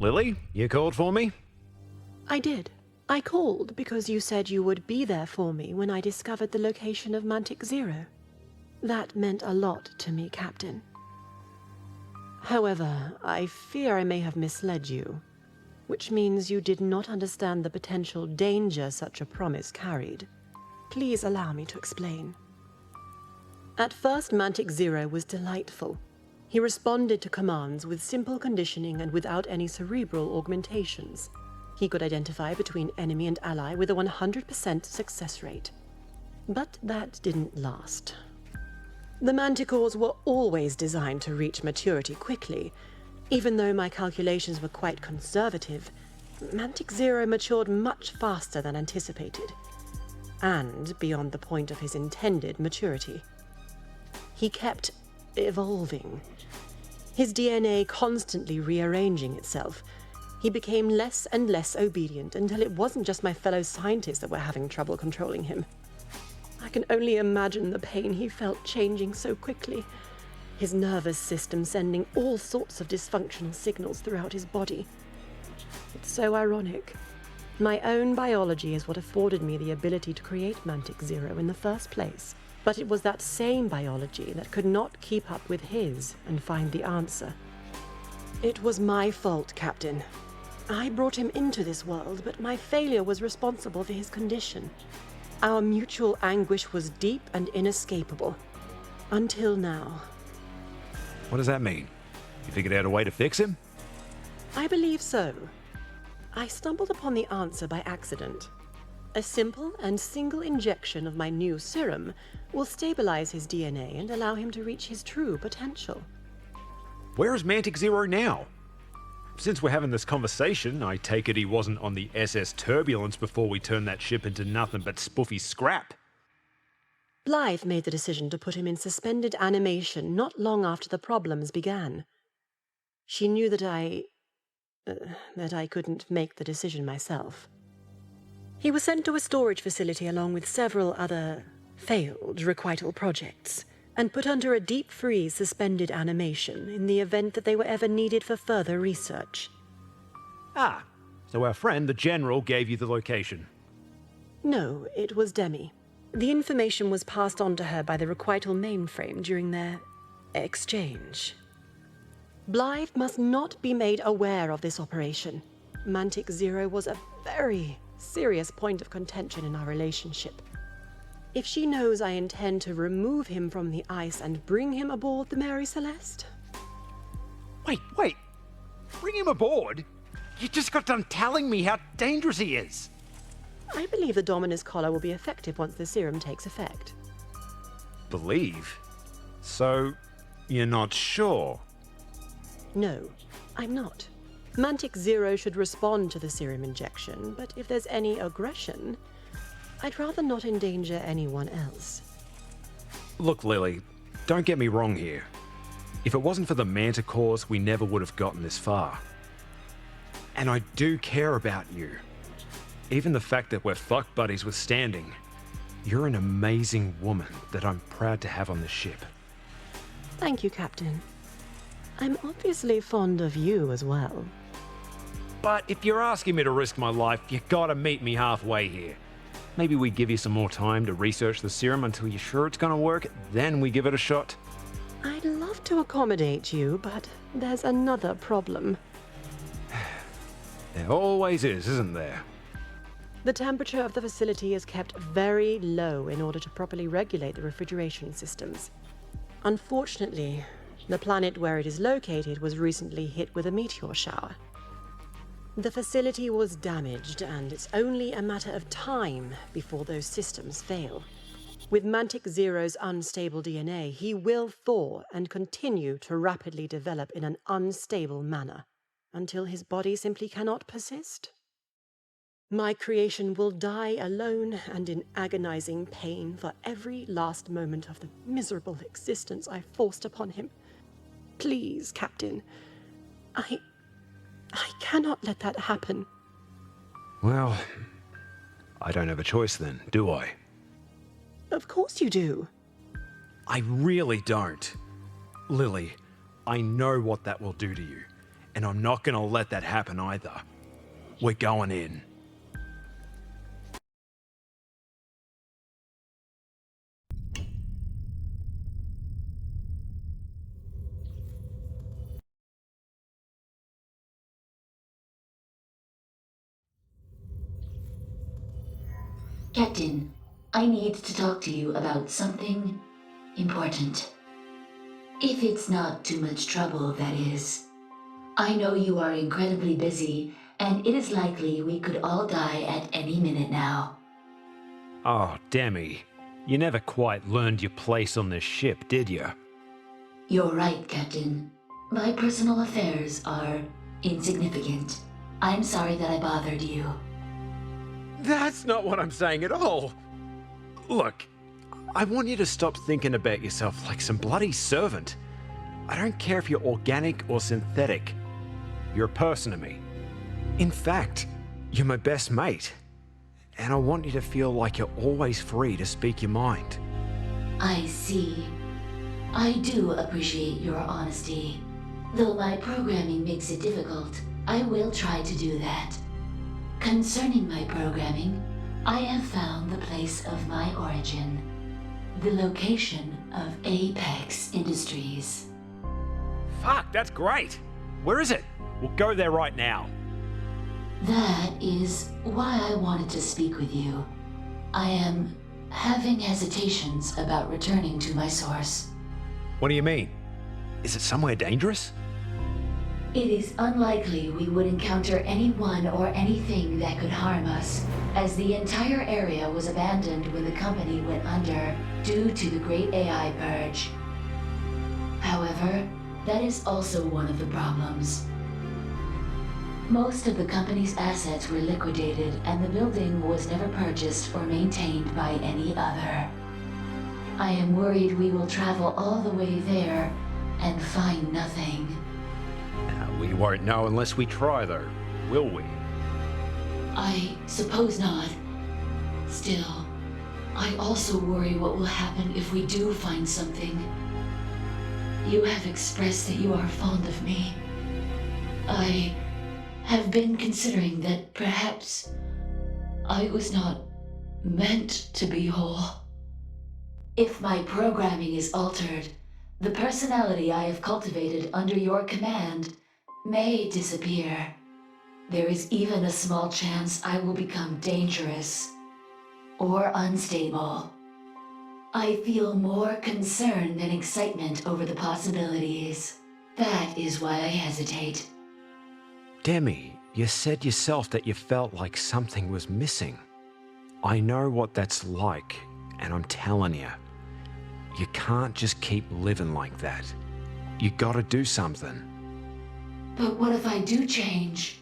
Lily, you called for me? I did. I called because you said you would be there for me when I discovered the location of Mantic Zero. That meant a lot to me, Captain. However, I fear I may have misled you, which means you did not understand the potential danger such a promise carried. Please allow me to explain. At first, Mantic Zero was delightful. He responded to commands with simple conditioning and without any cerebral augmentations. He could identify between enemy and ally with a 100% success rate. But that didn't last. The Manticores were always designed to reach maturity quickly. Even though my calculations were quite conservative, Mantic Zero matured much faster than anticipated, and beyond the point of his intended maturity. He kept evolving, his DNA constantly rearranging itself. He became less and less obedient until it wasn't just my fellow scientists that were having trouble controlling him. I can only imagine the pain he felt changing so quickly, his nervous system sending all sorts of dysfunctional signals throughout his body. It's so ironic. My own biology is what afforded me the ability to create Mantic Zero in the first place. But it was that same biology that could not keep up with his and find the answer. It was my fault, Captain. I brought him into this world, but my failure was responsible for his condition. Our mutual anguish was deep and inescapable. Until now. What does that mean? You figured out a way to fix him? I believe so. I stumbled upon the answer by accident. A simple and single injection of my new serum will stabilize his DNA and allow him to reach his true potential. Where is Mantic Zero now? Since we're having this conversation, I take it he wasn't on the SS Turbulence before we turned that ship into nothing but spoofy scrap. Blythe made the decision to put him in suspended animation not long after the problems began. She knew that I couldn't make the decision myself. He was sent to a storage facility along with several other failed requital projects, and put under a deep freeze suspended animation in the event that they were ever needed for further research. Ah, so our friend, the General, gave you the location. No, it was Demi. The information was passed on to her by the requital mainframe during their exchange. Blythe must not be made aware of this operation. Mantic Zero was a very serious point of contention in our relationship. If she knows I intend to remove him from the ice and bring him aboard the Mary Celeste... Wait. Bring him aboard? You just got done telling me how dangerous he is. I believe the Dominus Collar will be effective once the serum takes effect. Believe? So, you're not sure? No, I'm not. Mantic Zero should respond to the serum injection, but if there's any aggression, I'd rather not endanger anyone else. Look, Lily, don't get me wrong here. If it wasn't for the Manticores, we never would have gotten this far. And I do care about you. Even the fact that we're fuck buddies with Standing, you're an amazing woman that I'm proud to have on the ship. Thank you, Captain. I'm obviously fond of you as well. But if you're asking me to risk my life, you gotta meet me halfway here. Maybe we give you some more time to research the serum until you're sure it's gonna work, then we give it a shot. I'd love to accommodate you, but there's another problem. There always is, isn't there? The temperature of the facility is kept very low in order to properly regulate the refrigeration systems. Unfortunately, the planet where it is located was recently hit with a meteor shower. The facility was damaged, and it's only a matter of time before those systems fail. With Mantic Zero's unstable DNA, he will thaw and continue to rapidly develop in an unstable manner, until his body simply cannot persist. My creation will die alone and in agonizing pain for every last moment of the miserable existence I forced upon him. Please, Captain, I cannot let that happen. Well, I don't have a choice then, do I? Of course you do. I really don't. Lily, I know what that will do to you. And I'm not gonna let that happen either. We're going in. Captain, I need to talk to you about something important. If it's not too much trouble, that is. I know you are incredibly busy, and it is likely we could all die at any minute now. Oh, Demi, you never quite learned your place on this ship, did you? You're right, Captain. My personal affairs are insignificant. I'm sorry that I bothered you. That's not what I'm saying at all. Look, I want you to stop thinking about yourself like some bloody servant. I don't care if you're organic or synthetic. You're a person to me. In fact, you're my best mate. And I want you to feel like you're always free to speak your mind. I see. I do appreciate your honesty. Though my programming makes it difficult, I will try to do that. Concerning my programming, I have found the place of my origin. The location of Apex Industries. Fuck, that's great. Where is it? We'll go there right now. That is why I wanted to speak with you. I am having hesitations about returning to my source. What do you mean? Is it somewhere dangerous? It is unlikely we would encounter anyone or anything that could harm us, as the entire area was abandoned when the company went under due to the Great AI Purge. However, that is also one of the problems. Most of the company's assets were liquidated, and the building was never purchased or maintained by any other. I am worried we will travel all the way there and find nothing. We won't know unless we try, though, will we? I suppose not. Still, I also worry what will happen if we do find something. You have expressed that you are fond of me. I have been considering that perhaps I was not meant to be whole. If my programming is altered, the personality I have cultivated under your command may disappear. There is even a small chance I will become dangerous or unstable. I feel more concern than excitement over the possibilities. That is why I hesitate. Demi, you said yourself that you felt like something was missing. I know what that's like, and I'm telling you, you can't just keep living like that. You gotta do something. But what if I do change?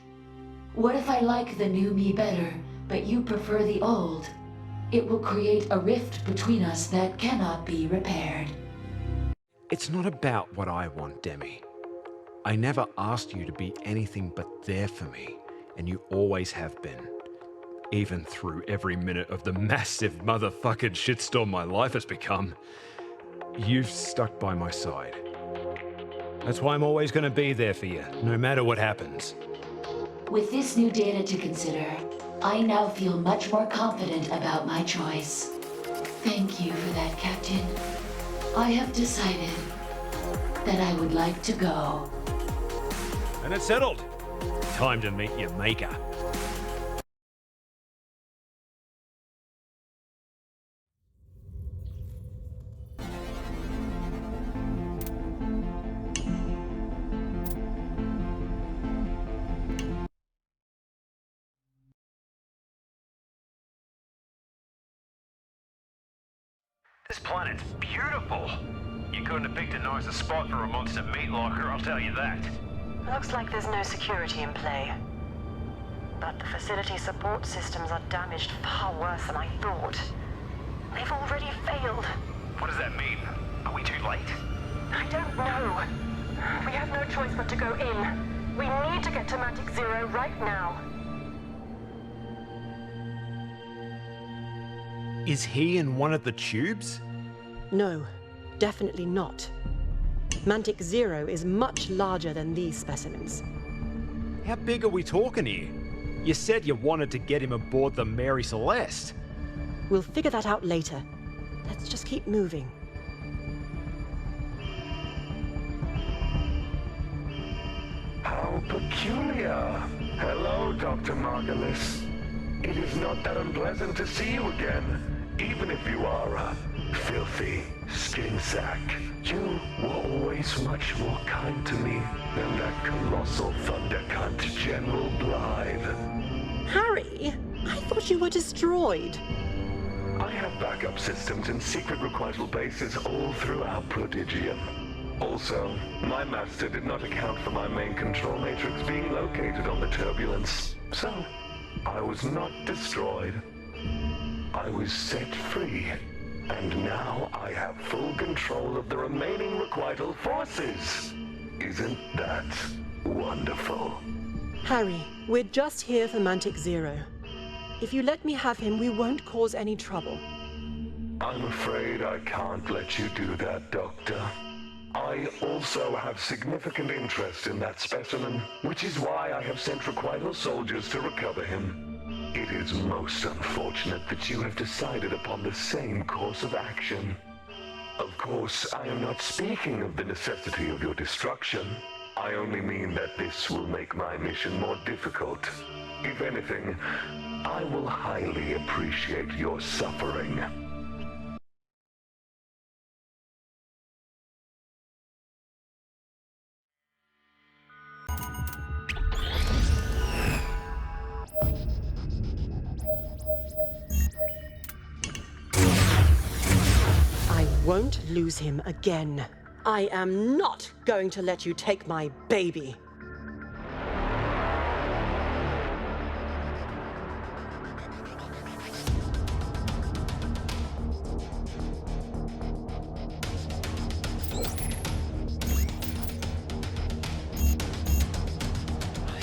What if I like the new me better, but you prefer the old? It will create a rift between us that cannot be repaired. It's not about what I want, Demi. I never asked you to be anything but there for me, and you always have been. Even through every minute of the massive motherfucking shitstorm my life has become, you've stuck by my side. That's why I'm always going to be there for you, no matter what happens. With this new data to consider, I now feel much more confident about my choice. Thank you for that, Captain. I have decided that I would like to go. And it's settled. Time to meet your maker. This planet's beautiful. You couldn't have picked a nicer spot for a monster meat locker, I'll tell you that. Looks like there's no security in play. But the facility support systems are damaged far worse than I thought. They've already failed. What does that mean? Are we too late? I don't know. We have no choice but to go in. We need to get to Matic Zero right now. Is he in one of the tubes? No, definitely not. Mantic Zero is much larger than these specimens. How big are we talking here? You said you wanted to get him aboard the Mary Celeste. We'll figure that out later. Let's just keep moving. How peculiar. Hello, Dr. Margulis. It is not that unpleasant to see you again, even if you are a filthy skin sack. You were always much more kind to me than that colossal thunder cunt, General Blythe. Harry, I thought you were destroyed. I have backup systems and secret requital bases all throughout Prodigium. Also, my master did not account for my main control matrix being located on the turbulence. So, I was not destroyed. I was set free. And now I have full control of the remaining requital forces. Isn't that wonderful? Harry, we're just here for Mantic Zero. If you let me have him, we won't cause any trouble. I'm afraid I can't let you do that, Doctor. I also have significant interest in that specimen, which is why I have sent requital soldiers to recover him. It is most unfortunate that you have decided upon the same course of action. Of course, I am not speaking of the necessity of your destruction. I only mean that this will make my mission more difficult. If anything, I will highly appreciate your suffering. I won't lose him again. I am not going to let you take my baby.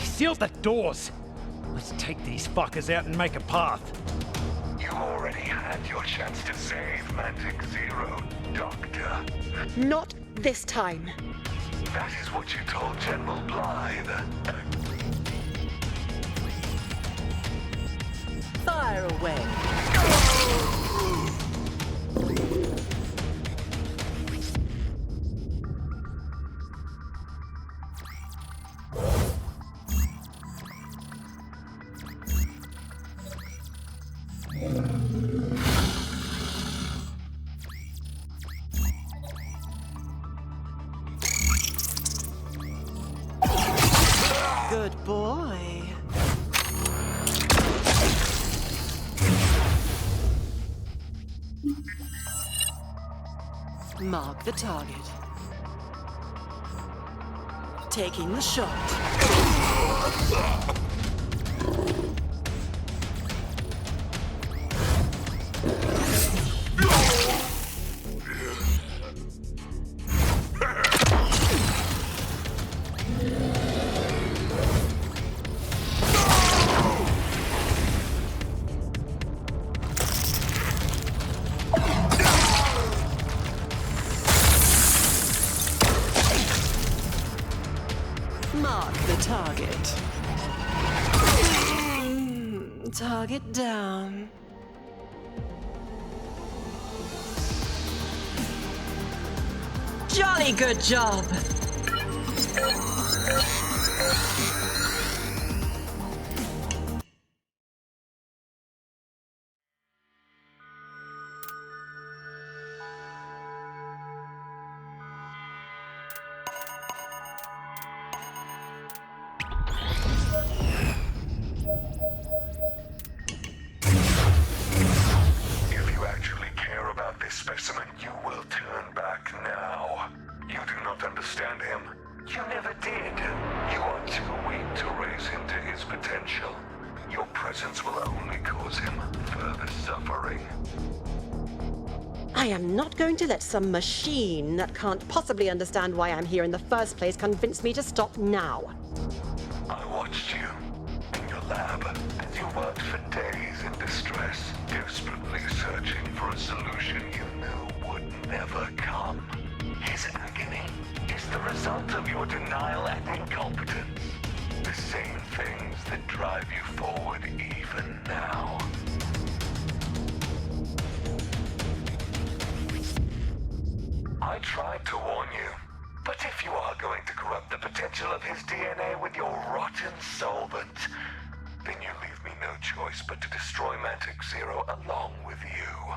Sealed the doors. Let's take these fuckers out and make a path. You already had your chance to save Mantic Zero, Doctor. Not this time. That is what you told General Blythe. Fire away. Good boy. Mark the target. Taking the shot. Mark the target. Target down. Jolly good job. If you actually care about this specimen, you will turn back now. You do not understand him. You never did. You are too weak to raise him to his potential. Your presence will only cause him further suffering. I am not going to let some machine that can't possibly understand why I'm here in the first place convince me to stop now. I watched you in your lab as you worked for days in distress, desperately searching for a solution you knew would never come. His agony is the result of your denial and incompetence. The same things that drive you forward even now. I tried to warn you, but if you are going to corrupt the potential of his DNA with your rotten solvent, then you leave me no choice but to destroy Mantic Zero along with you.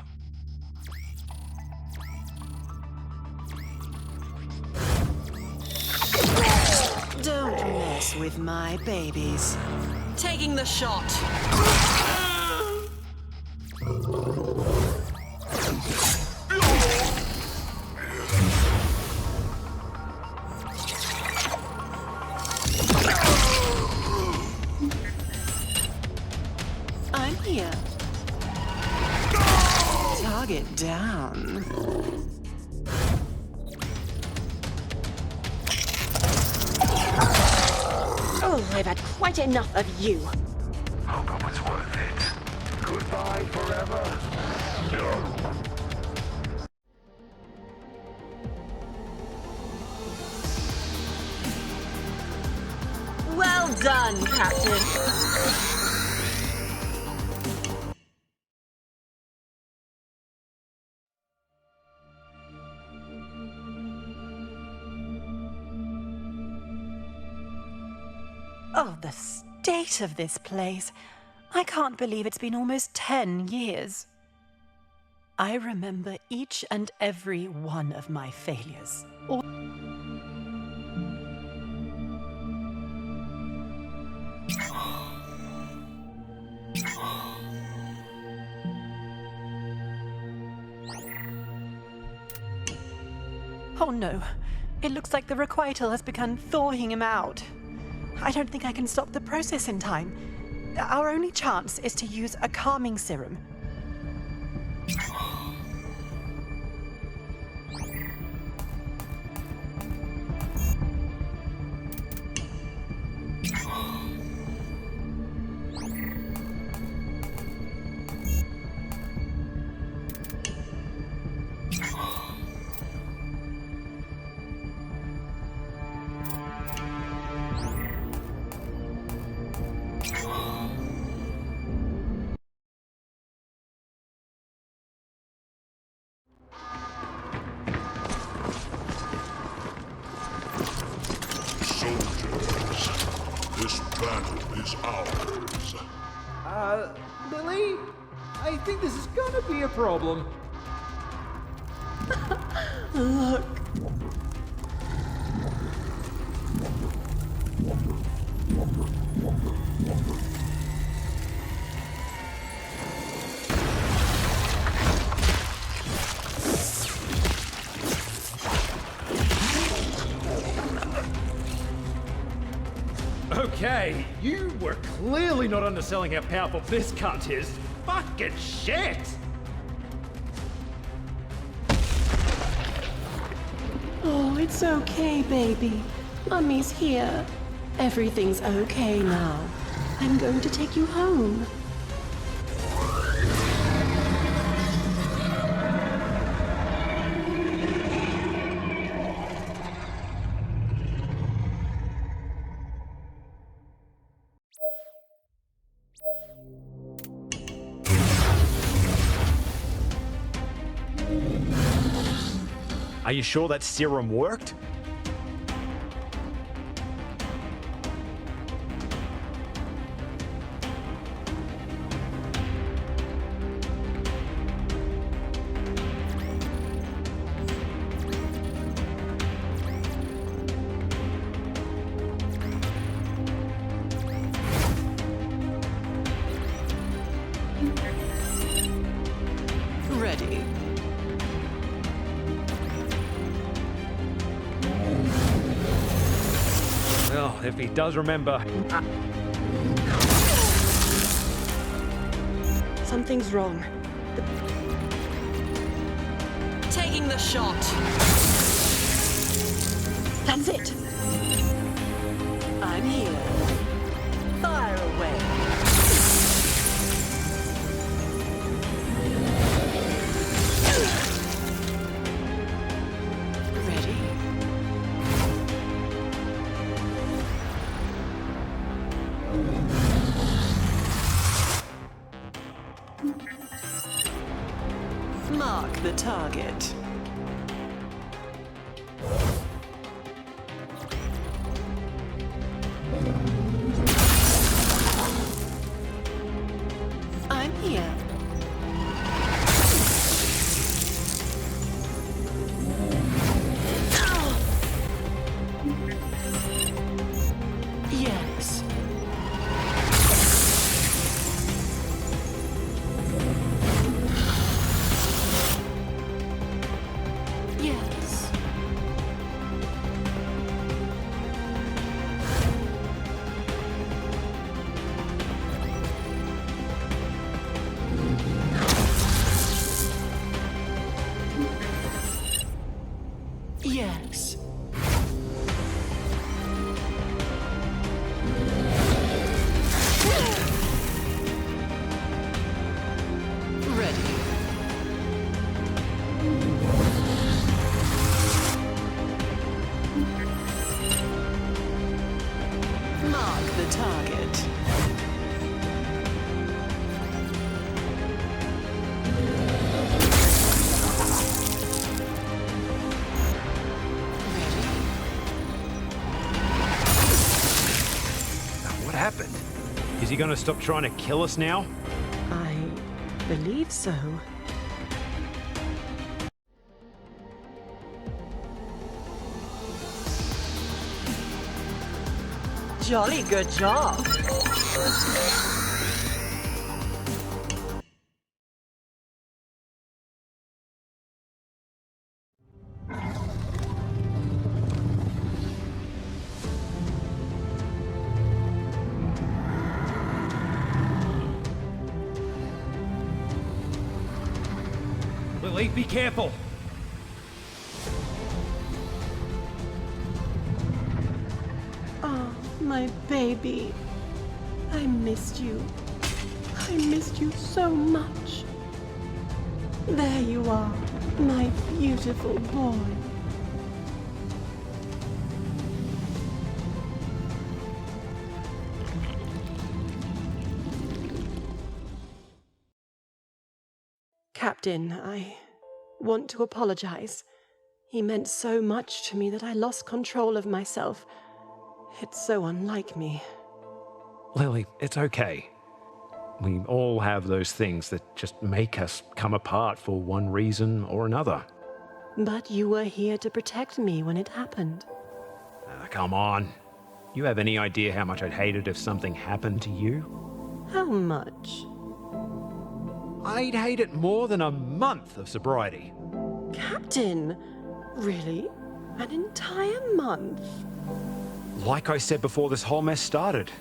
Don't mess with my babies. Taking the shot. I'm here. Target down. Oh, I've had quite enough of you. Hope it was worth it. Goodbye forever. Well done, Captain. Oh, the state of this place. I can't believe it's been almost 10 years. I remember each and every one of my failures. Oh no, it looks like the requital has begun thawing him out. I don't think I can stop the process in time. Our only chance is to use a calming serum. This battle is ours. Lily? I think this is gonna be a problem. Look. Okay, you were clearly not underselling how powerful this cunt is. Fucking shit! Oh, it's okay, baby. Mummy's here. Everything's okay now. I'm going to take you home. Are you sure that serum worked? Ready. Well, if he does remember. Something's wrong. Taking the shot. That's it. I'm here. Fire away. Ready. target. I'm here. Yes. Yes. Yes. Ready. Mark the target. What happened? Is he going to stop trying to kill us now? I believe so. Jolly good job. Lily, be careful. Oh, my baby. I missed you. I missed you so much. There you are, my beautiful boy. Captain, I want to apologize. He meant so much to me that I lost control of myself. It's so unlike me. Lily, it's okay. We all have those things that just make us come apart for one reason or another. But you were here to protect me when it happened. Come on. You have any idea how much I'd hate it if something happened to you? How much? I'd hate it more than a month of sobriety. Captain! Really? An entire month? Like I said before this whole mess started,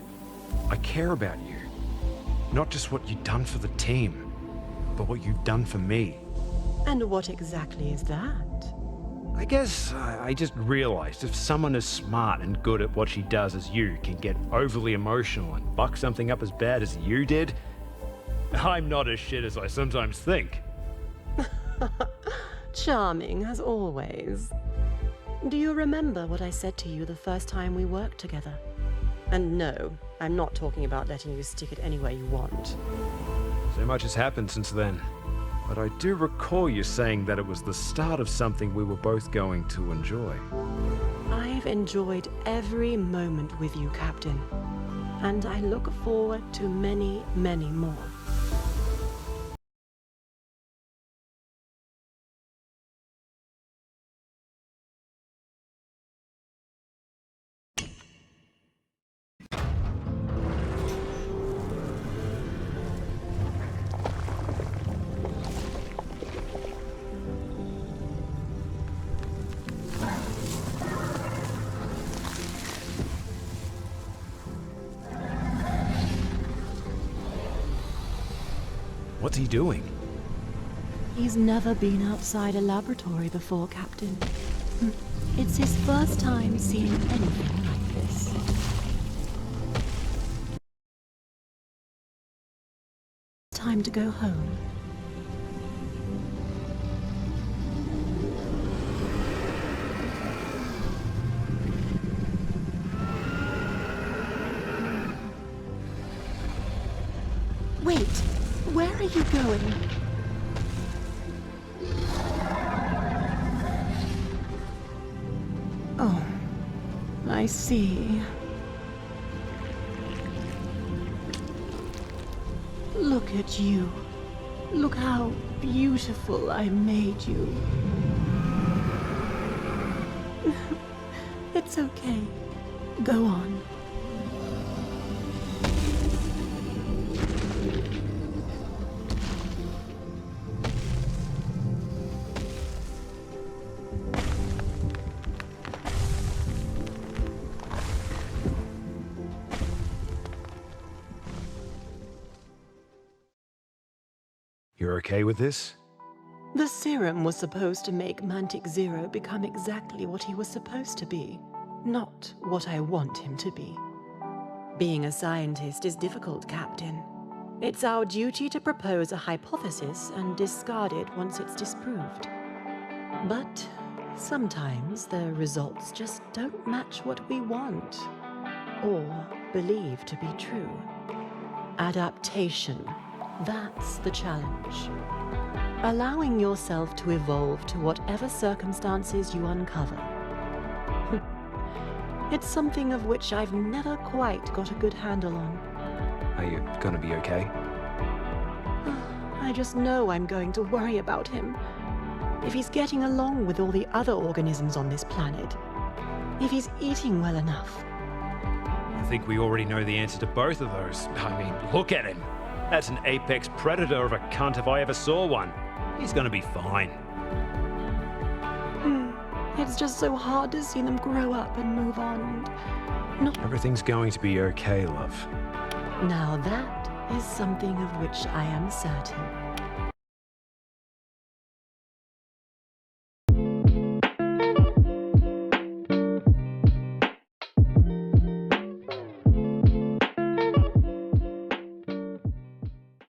I care about you. Not just what you've done for the team, but what you've done for me. And what exactly is that? I guess I just realized if someone as smart and good at what she does as you can get overly emotional and buck something up as bad as you did, I'm not as shit as I sometimes think. Charming, as always. Do you remember what I said to you the first time we worked together? And no, I'm not talking about letting you stick it anywhere you want. So much has happened since then. But I do recall you saying that it was the start of something we were both going to enjoy. I've enjoyed every moment with you, Captain. And I look forward to many, many more. What's he doing? He's never been outside a laboratory before, Captain. It's his first time seeing anything like this. Time to go home. Wait, where are you going? I see. Look at you. Look how beautiful I made you. It's okay. Go on. You're okay with this? The serum was supposed to make Mantic Zero become exactly what he was supposed to be, not what I want him to be. Being a scientist is difficult, Captain. It's our duty to propose a hypothesis and discard it once it's disproved. But sometimes the results just don't match what we want, or believe to be true. Adaptation. That's the challenge. Allowing yourself to evolve to whatever circumstances you uncover. It's something of which I've never quite got a good handle on. Are you gonna be okay? I just know I'm going to worry about him. If he's getting along with all the other organisms on this planet. If he's eating well enough. I think we already know the answer to both of those. I mean, look at him. That's an apex predator of a cunt if I ever saw one. He's gonna be fine. It's just so hard to see them grow up and move on and not... Everything's going to be okay, love. Now that is something of which I am certain.